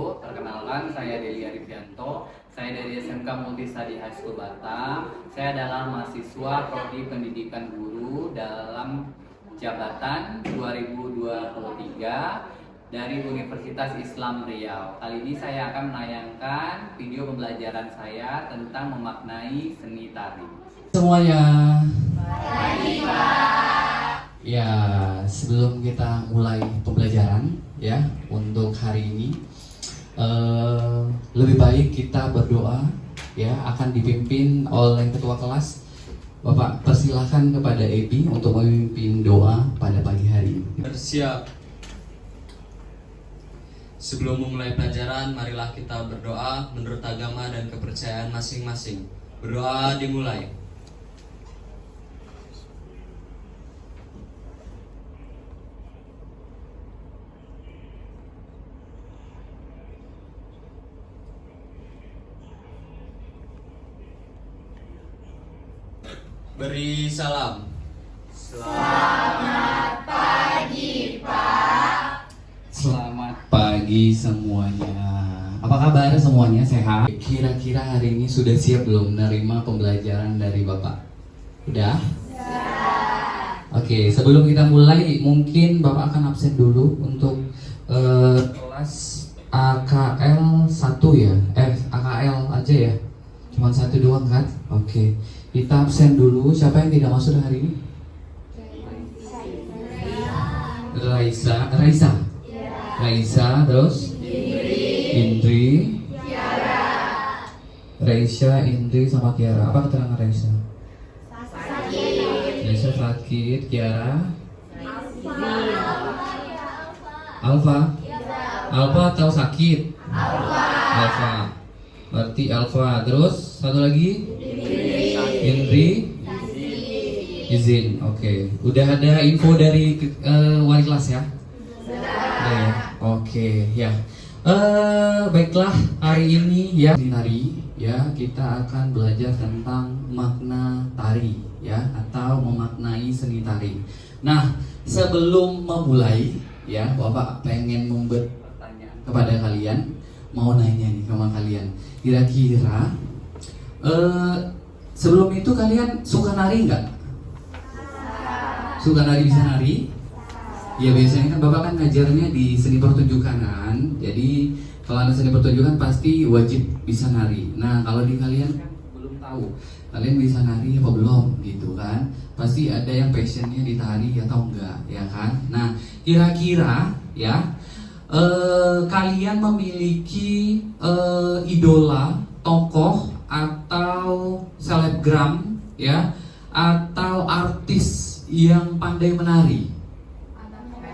wabarakatuh. Perkenalkan, saya Deli Arifianto. Saya dari SMK Multisadi High School Batam. Saya adalah mahasiswa Prodi Pendidikan Guru dalam jabatan 2023 dari Universitas Islam Riau. Kali ini saya akan menayangkan video pembelajaran saya tentang memaknai seni tari. Semuanya. Baik, Pak. Ya, sebelum kita mulai pembelajaran ya untuk hari ini, lebih baik kita berdoa ya, akan dipimpin oleh ketua kelas. Bapak persilahkan kepada Ebi untuk memimpin doa pada pagi hari ini. Bersiap. Sebelum memulai pelajaran, marilah kita berdoa menurut agama dan kepercayaan masing-masing. Berdoa dimulai. Beri salam. Selamat pagi semuanya. Apa kabar semuanya? Sehat? Kira-kira hari ini sudah siap belum menerima pembelajaran dari Bapak? Udah? Oke, sebelum kita mulai, mungkin Bapak akan absen dulu untuk kelas AKL 1 ya? AKL aja ya? Cuman 1 doang kan? Oke, kita absen dulu. Siapa yang tidak masuk hari ini? Raisa, terus Indri, Raisa, Indri sama Kiara. Apa keterangan Raisa? Raisa sakit, Kiara? Alfa atau sakit? Alfa. Berarti Alfa. Terus satu lagi? Indri? Izin. Oke. Udah ada info dari wali kelas ya? Udah ya? Oke, ya. Baiklah, hari ini ya tari ya, kita akan belajar tentang makna tari ya, atau memaknai seni tari. Nah, sebelum memulai ya, Bapak pengen membuat pertanyaan kepada kalian, mau nanya nih sama kalian. Kira-kira sebelum itu kalian suka nari nggak? Suka nari, bisa nari? Ya, biasanya kan Bapak kan ngajarnya di seni pertunjukan kan. Jadi kalau ada seni pertunjukan pasti wajib bisa nari. Nah, kalau di kalian kan belum tahu kalian bisa nari apa belum gitu kan. Pasti ada yang passionnya di tari atau enggak ya kan. Nah, kira-kira ya kalian memiliki idola, tokoh atau selebgram ya, atau artis yang pandai menari?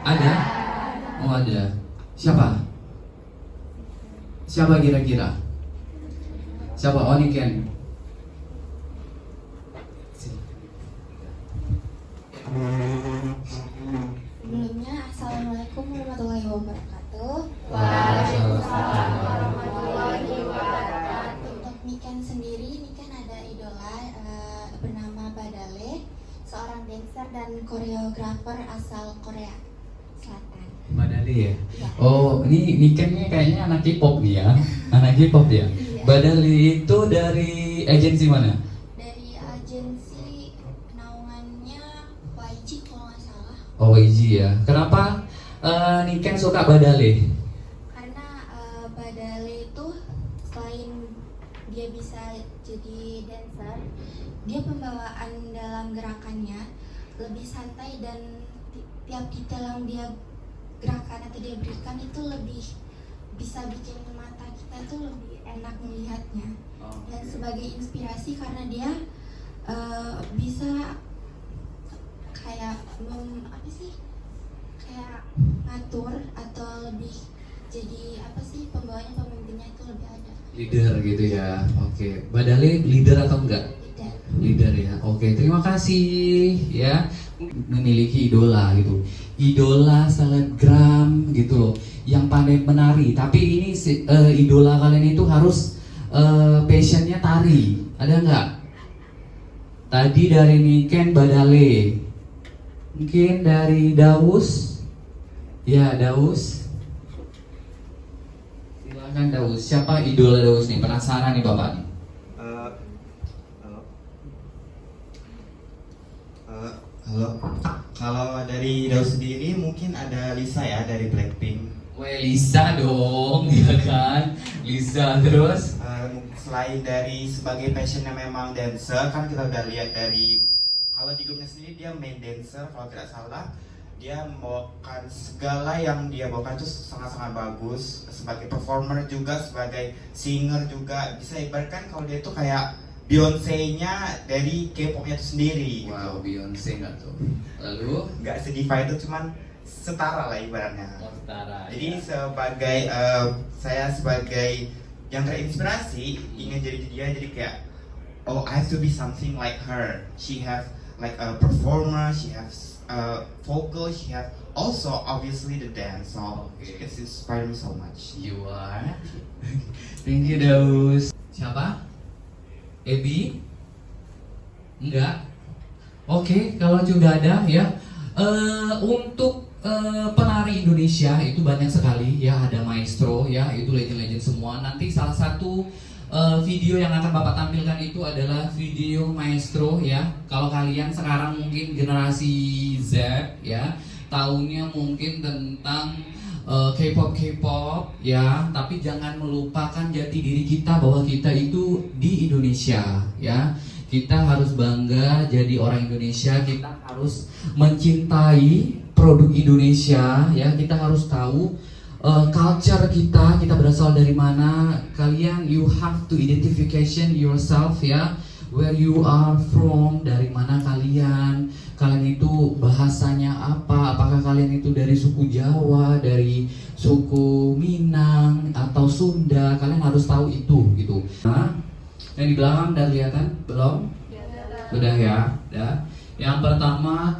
Ada? Oh, ada. Siapa? Siapa kira-kira? Siapa? Oh, Niken. Sebelumnya, Assalamualaikum warahmatullahi wabarakatuh. Waalaikumsalam warahmatullahi wabarakatuh. Untuk Niken sendiri, Niken ada idola bernama Badale, seorang dancer dan koreografer asal Korea Selatan. Badale ya? Ya. Oh, ini Nikennya kayaknya anak K-pop nih ya? Anak K-pop ya? Iya. Badale itu dari agensi mana? Dari agensi naungannya YG kalau nggak salah. Oh, YG ya. Kenapa Niken suka Badale? Karena Badale itu selain dia bisa jadi dancer, dia pembawaan dalam gerakannya lebih santai, dan tiap detail yang dia gerakan atau dia berikan itu lebih bisa bikin mata kita tuh lebih enak melihatnya. Dan sebagai inspirasi karena dia bisa kayak kayak ngatur atau lebih jadi pembawanya, pemimpinnya itu lebih ada. Leader gitu ya. Oke. Badale leader atau enggak? Tidak. Leader ya. Oke, terima kasih ya. Memiliki idola gitu. Idola selebgram gitu loh, yang pandai menari. Tapi ini idola kalian itu harus passionnya tari. Ada nggak? Tadi dari Niken Badale. Mungkin dari Daus. Ya, Daus. Silakan Daus. Siapa idola Daus nih? Penasaran nih Bapak nih. Halo. Halo. Kalau dari Daus sendiri mungkin ada Lisa ya dari Blackpink. Weh, Lisa dong, ya kan? Lisa terus. Selain dari sebagai passionnya memang dancer, kan kita udah lihat dari kalau di grupnya sendiri dia main dancer kalau tidak salah. Dia membawakan segala yang dia bawakan itu sangat-sangat bagus. Sebagai performer juga, sebagai singer juga, bisa ibaratkan kalau dia itu kayak Beyonce-nya dari K-pop-nya itu sendiri. Wow, Beyonce nggak tuh? Lalu? Nggak sedivide itu, cuman setara lah ibaratnya. Setara. Jadi Ya. sebagai saya sebagai yang terinspirasi ingin jadi dia, jadi kayak oh I have to be something like her. She have like a performer, she has vocal, she have also obviously the dance. So Okay. it's inspired me so much. You are. Thank you Daus. Siapa? Ebi? Enggak. Oke, kalau sudah ada ya. Untuk penari Indonesia itu banyak sekali ya, ada maestro ya, itu legend-legend semua. Nanti salah satu video yang akan Bapak tampilkan itu adalah video maestro ya. Kalau kalian sekarang mungkin generasi Z ya, tahunnya mungkin tentang K-pop ya, tapi jangan melupakan jati diri kita bahwa kita itu di Indonesia ya. Kita harus bangga jadi orang Indonesia, kita harus mencintai produk Indonesia ya, kita harus tahu culture kita berasal dari mana. Kalian you have to identification yourself ya, where you are from, dari mana kalian itu bahasanya apa, apakah kalian itu dari suku Jawa, dari suku Minang atau Sunda, kalian harus tahu itu gitu. Nah, yang di belakang udah kelihatan belum? Udah ya, udah. Yang pertama,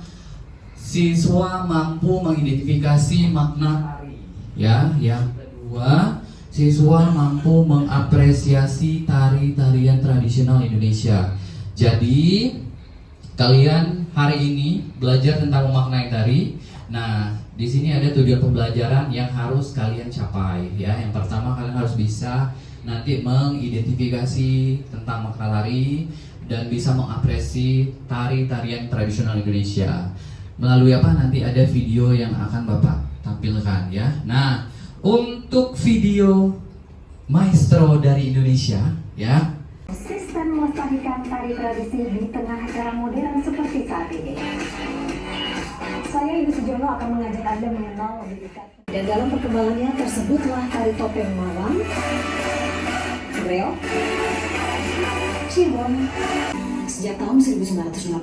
siswa mampu mengidentifikasi makna tari. Ya, yang kedua, siswa mampu mengapresiasi tari-tarian tradisional Indonesia. Jadi, kalian hari ini belajar tentang memaknai tari. Nah, di sini ada tujuan pembelajaran yang harus kalian capai. Ya, yang pertama kalian harus bisa nanti mengidentifikasi tentang makna tari dan bisa mengapresiasi tari-tarian tradisional Indonesia. Melalui apa? Nanti ada video yang akan Bapak tampilkan ya. Nah, untuk video maestro dari Indonesia ya. Sistem melestarikan tari tradisi di tengah era modern seperti saat ini. Saya Ibu Sujono akan mengajak Anda mengenal lebih dekat. Dan dalam perkembangannya tersebutlah tari topeng Mawang, reog, cibon. Sejak tahun 1980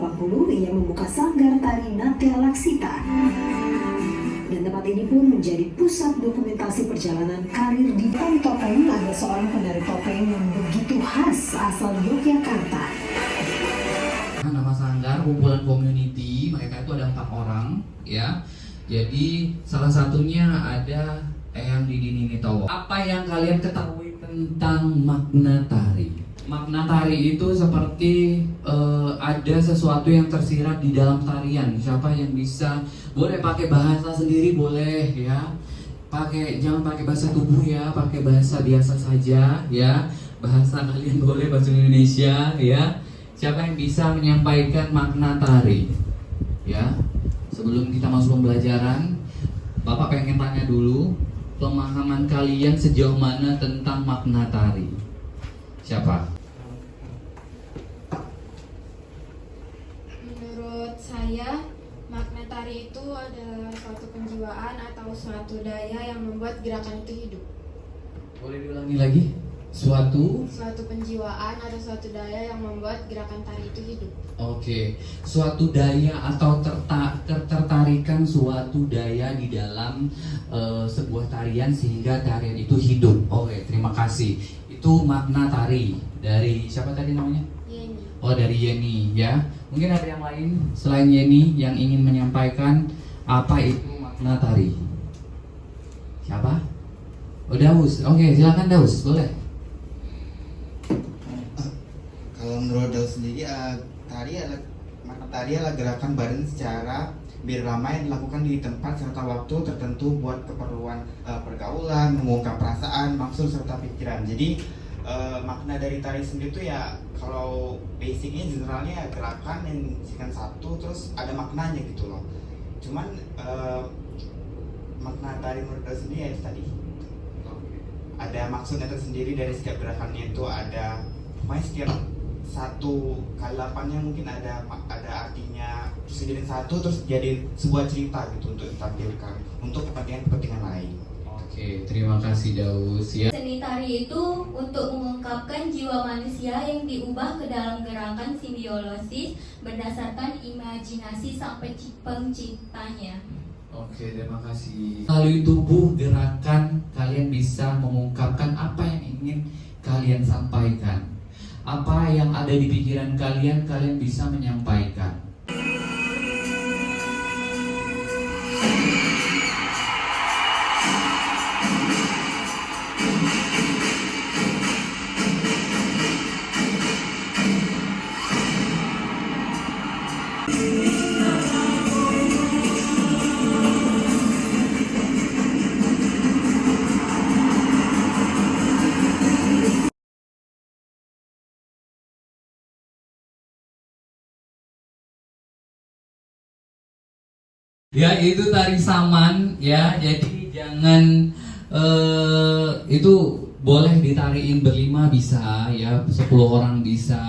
ia membuka sanggar tari Natya Laksita. Dan tempat ini pun menjadi pusat dokumentasi perjalanan karir di tari topeng. Ada seorang penari topeng yang begitu khas asal Yogyakarta. Nama sanggar kumpulan community, mereka itu ada 4 orang ya. Jadi salah satunya ada Eyang Didi Ninitowo. Apa yang kalian ketahui tentang makna tari? Makna tari itu seperti ada sesuatu yang tersirat di dalam tarian. Siapa yang bisa, boleh pakai bahasa sendiri boleh ya. Jangan pakai bahasa tubuh ya, pakai bahasa biasa saja ya. Bahasa kalian boleh bahasa Indonesia ya. Siapa yang bisa menyampaikan makna tari? Ya. Sebelum kita masuk pembelajaran, Bapak pengen tanya dulu, pemahaman kalian sejauh mana tentang makna tari? Siapa? Menurut saya, makna tari itu adalah suatu penjiwaan atau suatu daya yang membuat gerakan itu hidup. Boleh diulangi lagi? Suatu penjiwaan atau suatu daya yang membuat gerakan tari itu hidup. Oke, suatu daya atau ketertarikan suatu daya di dalam sebuah tarian sehingga tarian itu hidup. Oke, terima kasih. Itu makna tari dari siapa tadi namanya? Yeni. Oh, dari Yeni ya. Mungkin ada yang lain selain Yeni yang ingin menyampaikan apa itu makna tari? Siapa? Oh, Daus. Oke, silakan Daus, boleh. Kalau menurut Daus sendiri, makna tari adalah gerakan badan secara birama yang dilakukan di tempat serta waktu tertentu buat keperluan pergaulan, mengungkap perasaan, maksud serta pikiran. Jadi makna dari tari sendiri itu ya kalau basicnya generalnya gerakan yang diisikan satu terus ada maknanya gitu loh. Cuman makna tari menurut saya sendiri ya itu tadi ada maksudnya tersendiri dari setiap gerakannya itu ada pokoknya setiap satu kalapannya mungkin ada artinya terus dijadiin satu terus jadi sebuah cerita gitu untuk ditampilkan untuk kepentingan lain. Oke, terima kasih Daus ya. Seni tari itu untuk mengungkapkan jiwa manusia yang diubah ke dalam gerakan simbiolosis berdasarkan imajinasi sang penciptanya. Oke, terima kasih. Melalui tubuh gerakan kalian bisa mengungkapkan apa yang ingin kalian sampaikan. Apa yang ada di pikiran kalian, kalian bisa menyampaikan. Ya, itu tari saman ya. Jadi jangan itu boleh ditariin berlima bisa ya, 10 orang bisa,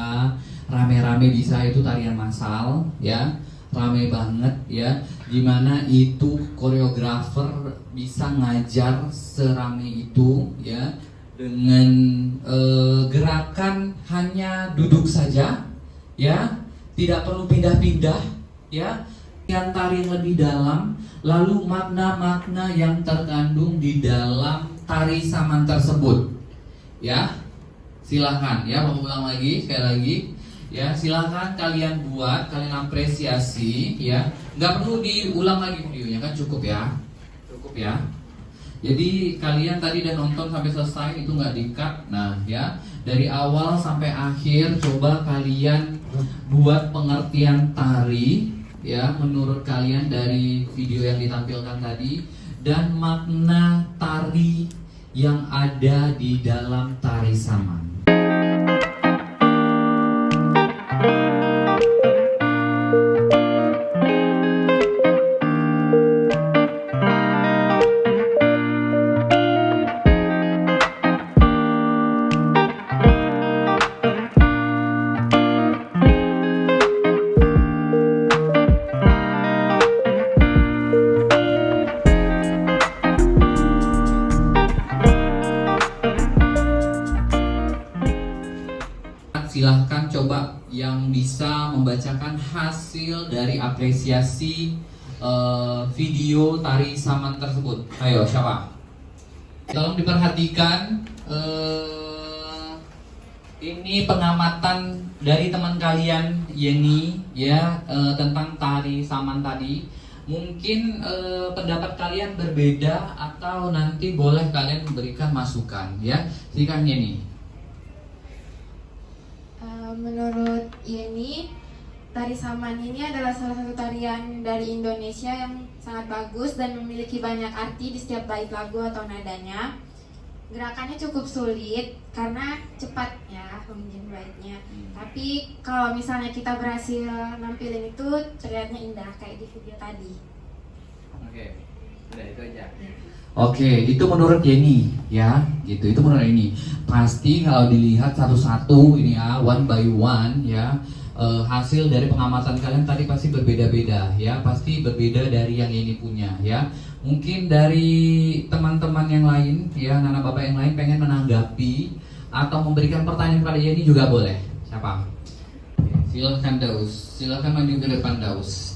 rame-rame bisa. Itu tarian massal ya, rame banget ya. Dimana itu koreografer bisa ngajar serame itu ya, dengan gerakan hanya duduk saja ya, tidak perlu pindah-pindah ya. Yang tari yang lebih dalam, lalu makna-makna yang terkandung di dalam tari saman tersebut ya. Silahkan ya, mau ulang lagi sekali lagi ya, silahkan kalian buat, kalian apresiasi ya. Nggak perlu diulang lagi videonya kan, cukup ya, cukup ya. Jadi kalian tadi udah nonton sampai selesai, itu nggak di-cut. Nah ya, dari awal sampai akhir coba kalian buat pengertian tari ya menurut kalian dari video yang ditampilkan tadi, dan makna tari yang ada di dalam tari saman. Silahkan coba yang bisa membacakan hasil dari apresiasi video tari saman tersebut. Ayo, siapa? Tolong diperhatikan, ini pengamatan dari teman kalian Yeni ya, tentang tari saman tadi. Mungkin pendapat kalian berbeda atau nanti boleh kalian memberikan masukan ya. Silakan Yeni. Menurut Yeni, tari saman ini adalah salah satu tarian dari Indonesia yang sangat bagus dan memiliki banyak arti di setiap bait lagu atau nadanya. Gerakannya cukup sulit karena cepat ya pembimbing baitnya. Tapi kalau misalnya kita berhasil nampilin itu terlihatnya indah kayak di video tadi. Oke, udah itu aja. Oke, itu menurut Yeni ya, gitu. Itu menurut Yeni. Pasti kalau dilihat satu-satu ini ya, one by one ya, hasil dari pengamatan kalian tadi pasti berbeda-beda ya, pasti berbeda dari yang Yeni punya ya. Mungkin dari teman-teman yang lain ya, anak bapak yang lain pengen menanggapi atau memberikan pertanyaan kepada Yeni juga boleh. Siapa? Silakan Daus, silakan maju ke depan Daus.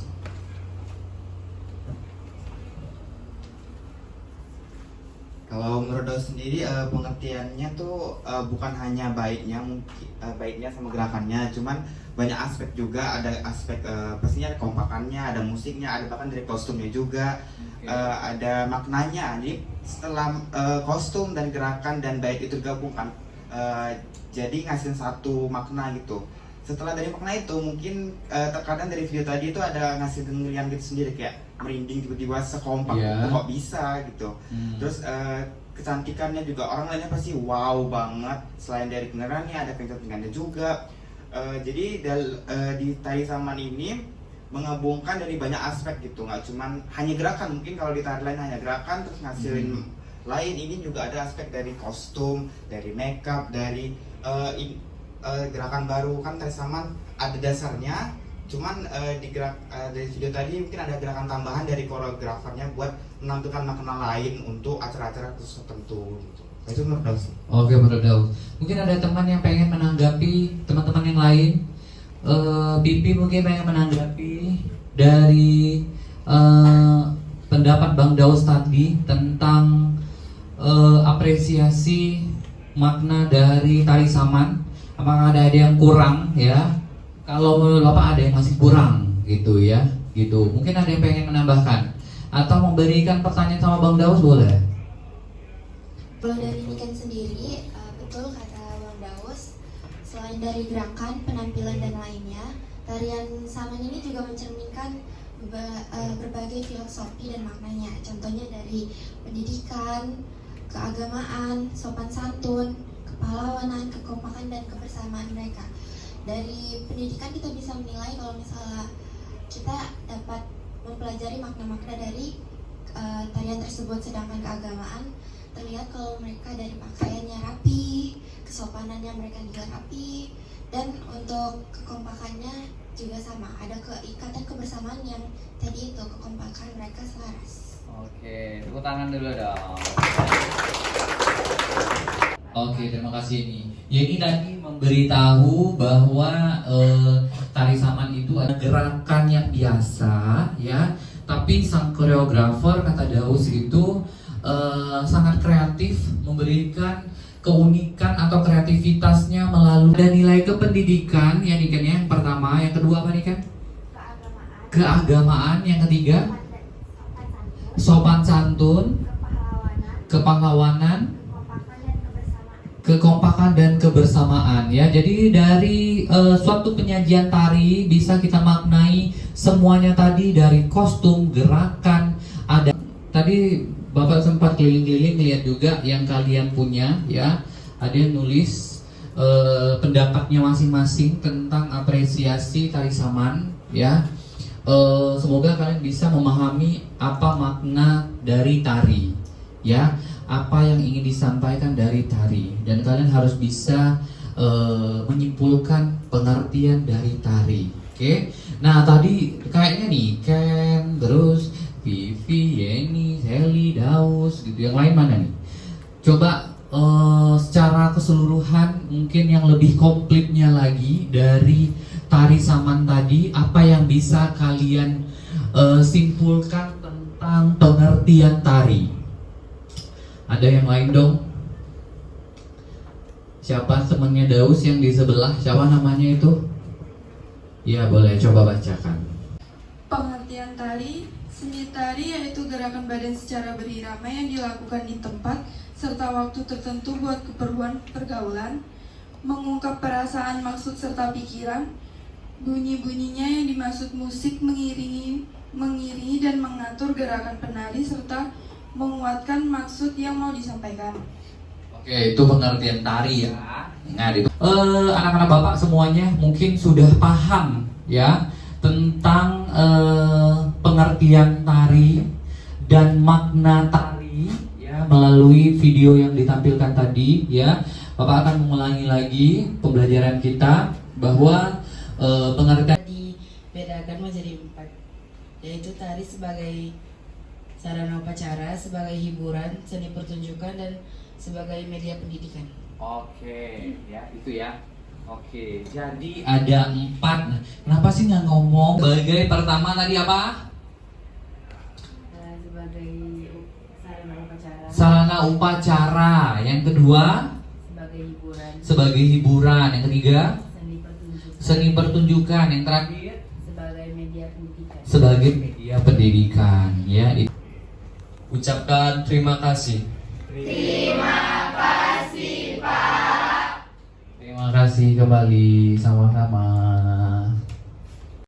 Kalau menurut Daus sendiri pengertiannya tuh bukan hanya baitnya, mungkin baitnya sama gerakannya, cuman banyak aspek juga. Ada aspek pastinya ada kompakannya, ada musiknya, ada bahkan dari kostumnya juga, ada maknanya. Jadi setelah kostum dan gerakan dan bait itu digabungkan, jadi ngasihin satu makna gitu. setelah dari makna itu mungkin terkadang dari video tadi itu ada ngasih dengerian gitu sendiri, kayak merinding tiba-tiba sekompak itu kok bisa gitu. Terus kecantikannya juga orang lainnya pasti wow banget. Selain dari benerannya ada kecantikannya juga. Jadi di tari saman ini menggabungkan dari banyak aspek gitu, nggak cuman hanya gerakan. Mungkin kalau di tari lain hanya gerakan terus ngasilin lain, ini juga ada aspek dari kostum, dari makeup, dari gerakan baru. Kan tari saman ada dasarnya, cuman dari video tadi mungkin ada gerakan tambahan dari koreografernya buat menampilkan makna lain untuk acara-acara khusus tertentu gitu. Nah, itu menurut Daus. Oke, menurut Daus. Mungkin ada teman yang pengen menanggapi, teman-teman yang lain. Pipi mungkin pengen menanggapi dari pendapat Bang Daus tadi tentang apresiasi makna dari tari saman. Apakah ada yang kurang ya? Kalau menurut Bapak ada yang masih kurang gitu ya, gitu. Mungkin ada yang pengen menambahkan atau memberikan pertanyaan sama Bang Daus, boleh? Kalau dari Niken sendiri, betul kata Bang Daus, selain dari gerakan, penampilan dan lainnya, tarian saman ini juga mencerminkan berbagai filosofi dan maknanya. Contohnya dari pendidikan, keagamaan, sopan santun, kepahlawanan, kekompakan dan kebersamaan mereka. Dari pendidikan kita bisa menilai kalau misalnya kita dapat mempelajari makna-makna dari tarian tersebut. Sedangkan keagamaan terlihat kalau mereka dari pakaiannya rapi, kesopanannya mereka juga rapi, dan untuk kekompakannya juga sama, ada keikatan kebersamaan yang tadi itu, kekompakan mereka selaras. Oke, tepuk tangan dulu dong. Oke, terima kasih ini. Yeni tadi memberitahu bahwa tari saman itu ada gerakan yang biasa ya, tapi sang koreografer kata Daus itu sangat kreatif, memberikan keunikan atau kreativitasnya melalui ada nilai kependidikan ya Niken ya, yang pertama, yang kedua apa Niken? Keagamaan, yang ketiga sopan santun, kepahlawanan, kekompakan dan kebersamaan ya. Jadi dari suatu penyajian tari bisa kita maknai semuanya tadi, dari kostum, gerakan, ada tadi Bapak sempat keliling-keliling lihat juga yang kalian punya ya. Ada yang nulis pendapatnya masing-masing tentang apresiasi tari saman ya. Semoga kalian bisa memahami apa makna dari tari ya, apa yang ingin disampaikan dari tari, dan kalian harus bisa menyimpulkan pengertian dari tari. Oke. Nah, tadi kayaknya nih Ken, terus Vivi, Yeni, Sally, Daus gitu. Yang lain mana nih? Coba secara keseluruhan mungkin yang lebih komplitnya lagi dari tari saman tadi, apa yang bisa kalian simpulkan tentang pengertian tari? Ada yang lain dong? Siapa temannya Daus yang di sebelah? Siapa namanya itu? Ya boleh coba bacakan. Pengertian tari, seni tari yaitu gerakan badan secara berirama yang dilakukan di tempat serta waktu tertentu buat keperluan pergaulan, mengungkap perasaan, maksud serta pikiran, bunyi-bunyinya yang dimaksud musik mengiringi dan mengatur gerakan penari serta menguatkan maksud yang mau disampaikan. Oke, itu pengertian tari ya. Nah, anak-anak Bapak semuanya mungkin sudah paham ya tentang pengertian tari dan makna tari ya melalui video yang ditampilkan tadi ya. Bapak akan mengulangi lagi pembelajaran kita bahwa pengertian dibedakan menjadi 4, yaitu tari sebagai sarana upacara, sebagai hiburan, seni pertunjukan, dan sebagai media pendidikan. Oke, ya itu ya. Oke, jadi ada 4. Nah, kenapa sih nggak ngomong? Sebagai pertama tadi apa? Sebagai sarana upacara. Sarana upacara. Yang kedua? Sebagai hiburan. Sebagai hiburan. Yang ketiga? Seni pertunjukan. Seni pertunjukan. Yang terakhir? Sebagai media pendidikan. Sebagai media pendidikan. Ya. Ucapkan terima kasih. Terima kasih Pak. Terima kasih. kasih kembali, sama-sama.